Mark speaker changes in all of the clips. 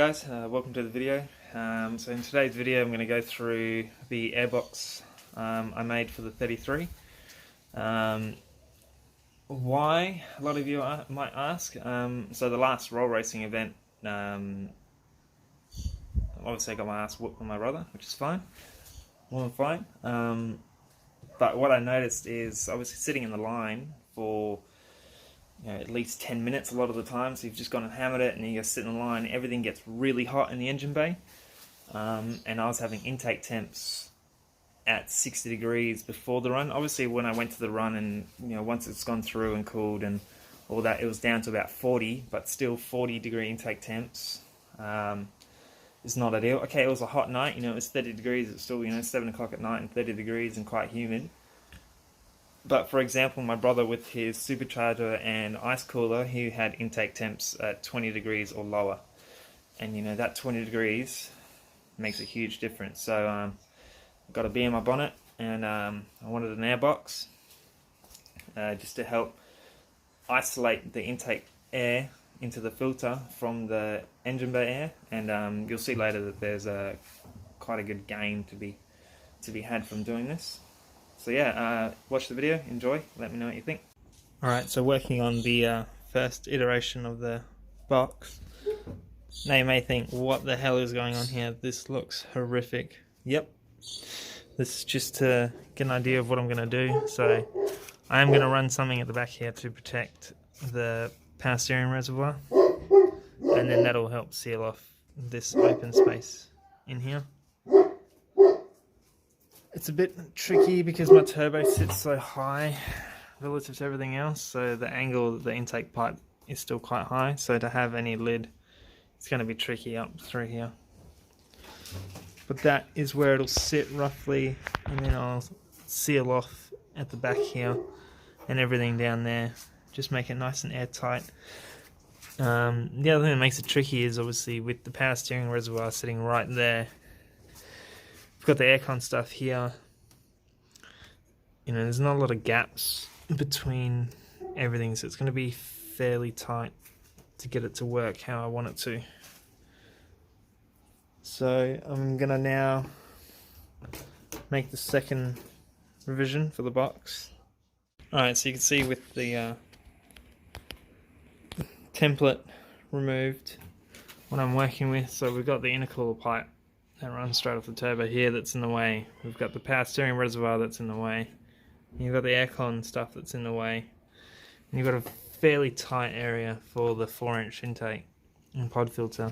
Speaker 1: guys, welcome to the video. So in today's video I'm going to go through the Airbox I made for the 33. Why? A lot of you might ask. So the last roll racing event, obviously I got my ass whooped by my brother, which is fine, more than fine. But what I noticed is I was sitting in the line for at least 10 minutes a lot of the time, so you've just gone and hammered it and you just sit in the line, everything gets really hot in the engine bay, and I was having intake temps at 60 degrees before the run. Obviously when I went to the run and once it's gone through and cooled and all that, it was down to about 40, but still 40 degree intake temps is not ideal. Okay, it was a hot night, it was 30 degrees, it's still 7 o'clock at night and 30 degrees and quite humid. But for example, my brother with his supercharger and ice cooler, he had intake temps at 20 degrees or lower. And that 20 degrees makes a huge difference. So I've got a bee in my bonnet, and I wanted an Airbox just to help isolate the intake air into the filter from the engine bay air. And you'll see later that there's quite a good gain to be had from doing this. So yeah, watch the video, enjoy, let me know what you think. Alright, so working on the first iteration of the box. Now you may think, what the hell is going on here? This looks horrific. Yep, this is just to get an idea of what I'm going to do. So I am going to run something at the back here to protect the power steering reservoir, and then that'll help seal off this open space in here. It's a bit tricky because my turbo sits so high relative to everything else, so the angle of the intake pipe is still quite high, so to have any lid, it's going to be tricky up through here. But that is where it'll sit roughly, and then I'll seal off at the back here and everything down there, just make it nice and airtight. The other thing that makes it tricky is obviously with the power steering reservoir sitting right there. We've got the aircon stuff here. There's not a lot of gaps between everything, so it's going to be fairly tight to get it to work how I want it to. So I'm going to now make the second revision for the box. Alright, so you can see with the template removed what I'm working with. So we've got the intercooler pipe that runs straight off the turbo here that's in the way. We've got the power steering reservoir that's in the way. You've got the aircon stuff that's in the way. And you've got a fairly tight area for the 4-inch intake and pod filter.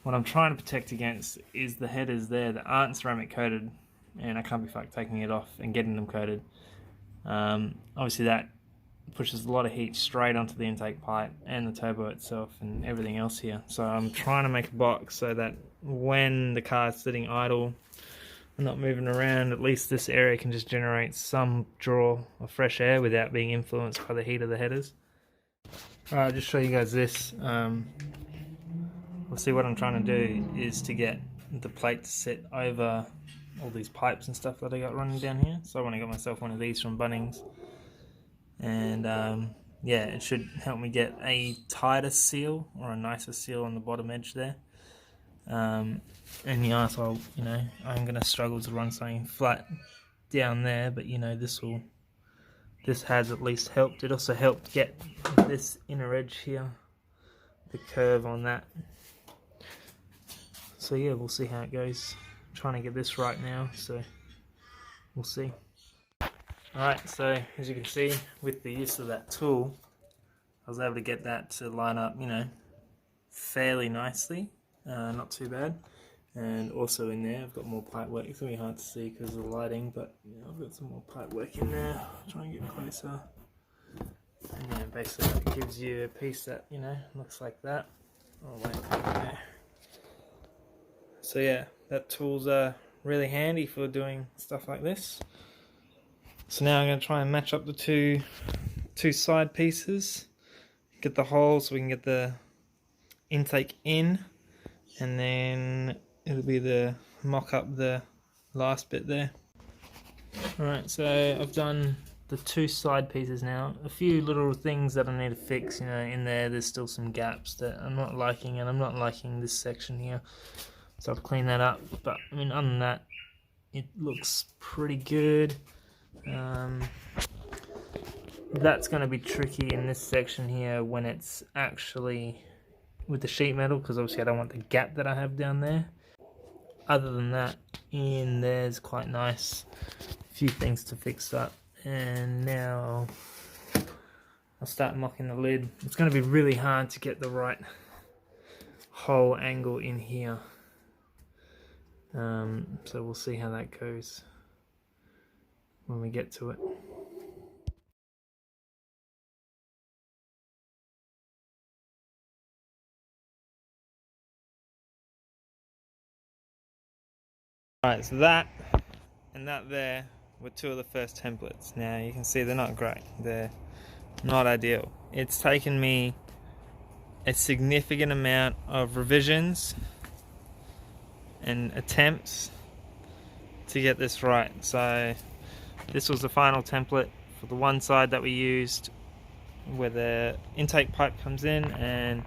Speaker 1: What I'm trying to protect against is the headers there that aren't ceramic coated, and I can't be fucked taking it off and getting them coated. Obviously that pushes a lot of heat straight onto the intake pipe and the turbo itself and everything else here. So I'm trying to make a box so that when the car is sitting idle and not moving around, at least this area can just generate some draw of fresh air without being influenced by the heat of the headers. Alright, I'll just show you guys this. See, what I'm trying to do is to get the plate to sit over all these pipes and stuff that I got running down here. So I want to get myself one of these from Bunnings. And yeah, it should help me get a tighter seal or a nicer seal on the bottom edge there. And yeah, so I'm gonna struggle to run something flat down there, but this has at least helped. It also helped get this inner edge here, the curve on that. So yeah, we'll see how it goes. I'm trying to get this right now, so we'll see. Alright, so as you can see, with the use of that tool, I was able to get that to line up, fairly nicely, not too bad. And also in there, I've got more pipe work. It's going to be hard to see because of the lighting, but I've got some more pipe work in there. I'll try and get closer. And yeah, basically it gives you a piece that, looks like that. All the way up there. So yeah, that tool's really handy for doing stuff like this. So now I'm going to try and match up the two side pieces, get the hole so we can get the intake in, and then it'll be the mock up the last bit there. Alright, so I've done
Speaker 2: the two side pieces now. A few little things that I need to fix, you know, in there. There's still some gaps that I'm not liking, and I'm not liking this section here. So I'll clean that up. But I mean, other than that, it looks pretty good. That's going to be tricky in this section here when it's actually with the sheet metal, because obviously I don't want the gap that I have down there. Other than that, in there's quite nice. A few things to fix up. And now I'll start mocking the lid. It's going to be really hard to get the right hole angle in here. So we'll see how that goes when we get to it. Alright, so that and that there were two of the first templates. Now you can see they're not great. They're not ideal. It's taken me a significant amount of revisions and attempts to get this right. So this was the final template for the one side that we used where the intake pipe comes in, and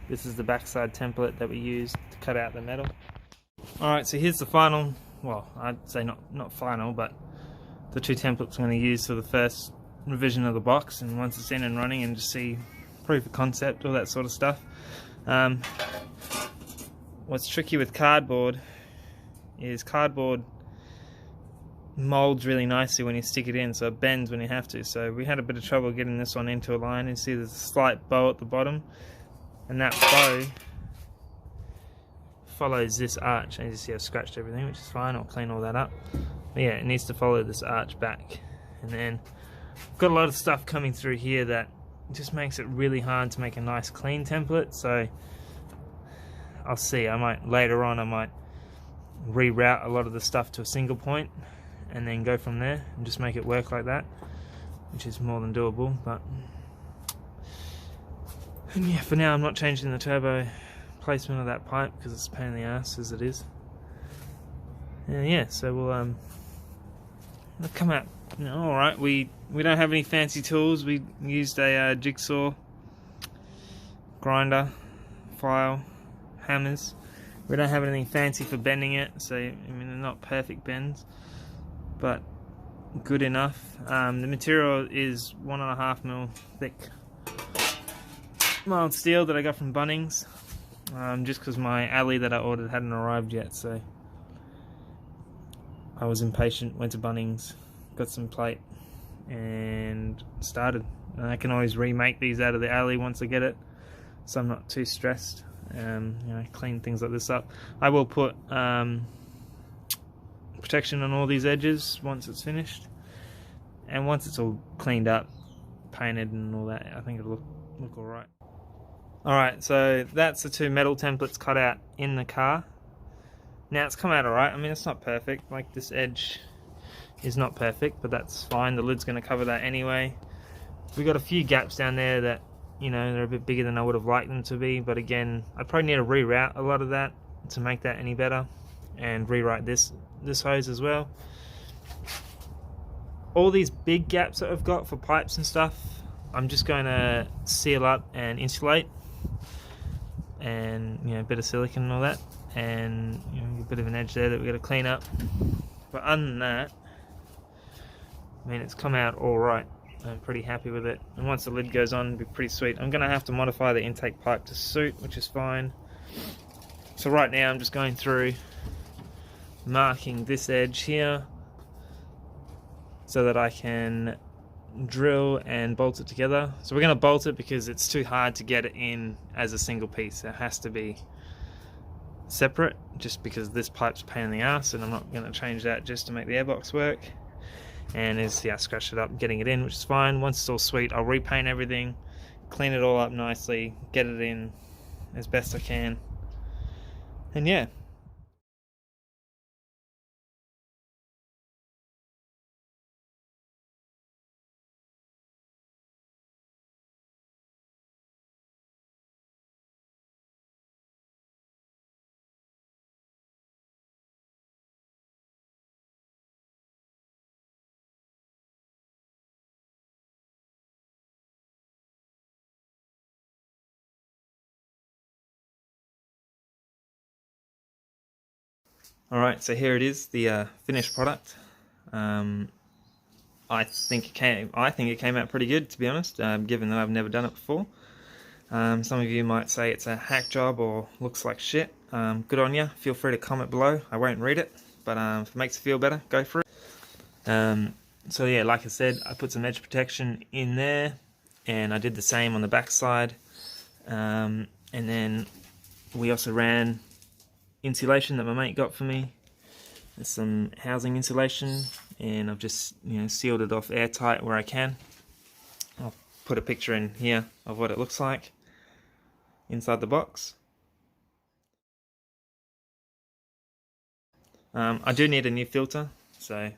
Speaker 2: this is the backside template that we used to cut out the metal. Alright, so here's the final, well, I'd say not final, but the two templates I'm going to use for the first revision of the box, and once it's in and running, and just see proof of concept, all that sort of stuff. What's tricky with cardboard is cardboard molds really nicely when you stick it in, so it bends when you have to. So we had a bit of trouble getting this one into a line. You see there's a slight bow at the bottom, and that bow follows this arch. As you see, I've scratched everything, which is fine. I'll clean all that up. But yeah, it needs to follow this arch back. And then I've got a lot of stuff coming through here that just makes it really hard to make a nice clean template. So I'll see. Later on I might reroute a lot of the stuff to a single point and then go from there and just make it work like that, which is more than doable. But and yeah, for now I'm not changing the turbo placement of that pipe because it's a pain in the ass as it is. And yeah, so we'll come out, you know, all right. We don't have any fancy tools. We used a jigsaw, grinder, file, hammers. We don't have anything fancy for bending it, so I mean they're not perfect bends, but good enough. The material is 1.5mm thick mild steel that I got from Bunnings. Just because my alley that I ordered hadn't arrived yet, so I was impatient, went to Bunnings, got some plate, and started. And I can always remake these out of the alley once I get it, so I'm not too stressed. You know, clean things like this up. I will put protection on all these edges once it's finished, and once it's all cleaned up, painted and all that, I think it'll look alright. Alright, so that's the two metal templates cut out in the car. Now it's come out alright. I mean, it's not perfect, like this edge is not perfect, but that's fine. The lid's going to cover that anyway. We got a few gaps down there that, you know, they're a bit bigger than I would have liked them to be, but again, I'd probably need to reroute a lot of that to make that any better, and rewrite this hose as well. All these big gaps that I've got for pipes and stuff, I'm just going to seal up and insulate, and you know, a bit of silicone and all that, and you know, a bit of an edge there that we've got to clean up. But other than that, I mean, it's come out all right. I'm pretty happy with it, and once the lid goes on, it'll be pretty sweet. I'm going to have to modify the intake pipe to suit, which is fine. So right now I'm just going through marking this edge here so that I can drill and bolt it together. So we're going to bolt it because it's too hard to get it in as a single piece. It has to be separate, just because this pipe's a pain in the ass, and I'm not going to change that just to make the airbox work. And as I scratched it up, getting it in, which is fine. Once it's all sweet, I'll repaint everything, clean it all up nicely, get it in as best I can, and yeah.
Speaker 1: Alright, so here it is, the finished product. I think it came out pretty good, to be honest, given that I've never done it before. Some of you might say it's a hack job or looks like shit. Good on you. Feel free to comment below. I won't read it, but if it makes you feel better, go for it. So yeah, like I said, I put some edge protection in there, and I did the same on the back side. And then we also ran insulation that my mate got for me. There's some housing insulation, and I've just sealed it off airtight where I can. I'll put a picture in here of what it looks like inside the box. I do need a new filter, so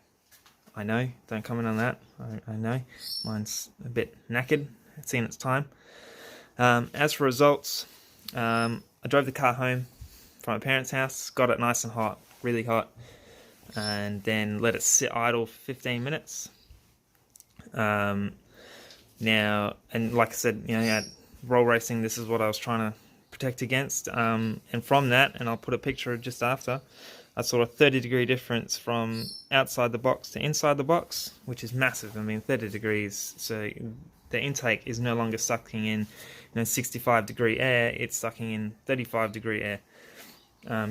Speaker 1: I know, don't comment on that. I know mine's a bit knackered, it's seen its time. As for results, I drove the car home from my parents' house, got it nice and hot, really hot, and then let it sit idle for 15 minutes. Now, and like I said, roll racing, this is what I was trying to protect against. And from that, and I'll put a picture just after, I saw a 30-degree difference from outside the box to inside the box, which is massive. I mean, 30 degrees, so the intake is no longer sucking in 65-degree air, it's sucking in 35-degree air.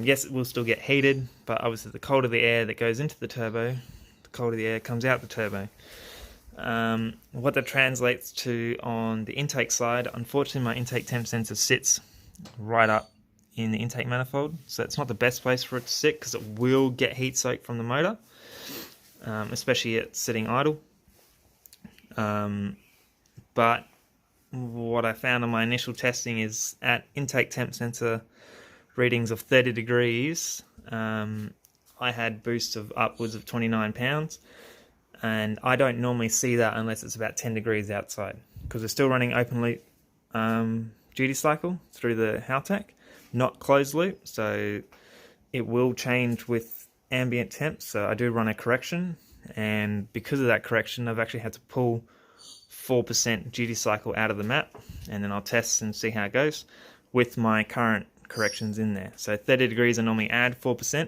Speaker 1: Yes, it will still get heated, but obviously the colder the air that goes into the turbo, the colder the air comes out the turbo. What that translates to on the intake side, unfortunately my intake temp sensor sits right up in the intake manifold, so it's not the best place for it to sit because it will get heat soaked from the motor, especially at sitting idle. But what I found on my initial testing is at intake temp sensor readings of 30 degrees, I had boosts of upwards of 29 pounds, and I don't normally see that unless it's about 10 degrees outside, because we're still running open loop duty cycle through the Haltech, not closed loop, so it will change with ambient temps. So I do run a correction, and because of that correction I've actually had to pull 4% duty cycle out of the map, and then I'll test and see how it goes with my current corrections in there. So 30 degrees I normally add 4%,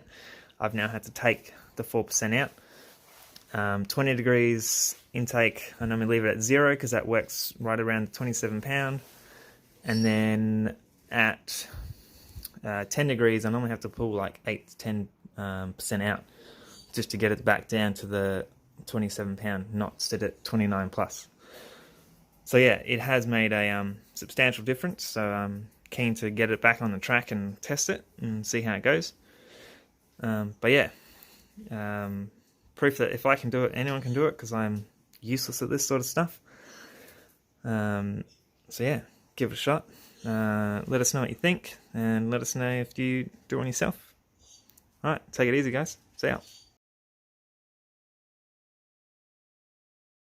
Speaker 1: I've now had to take the 4% out. 20 degrees intake I normally leave it at 0 because that works right around 27 pound, and then at 10 degrees I normally have to pull like 8 to 10% out just to get it back down to the 27 pound, not sit at 29 plus. So yeah, it has made a substantial difference, so I'm keen to get it back on the track and test it and see how it goes. But yeah, proof that if I can do it, anyone can do it, because I'm useless at this sort of stuff. So yeah, give it a shot. Let us know what you think, and let us know if you do it on yourself. Alright, take it easy guys. See ya.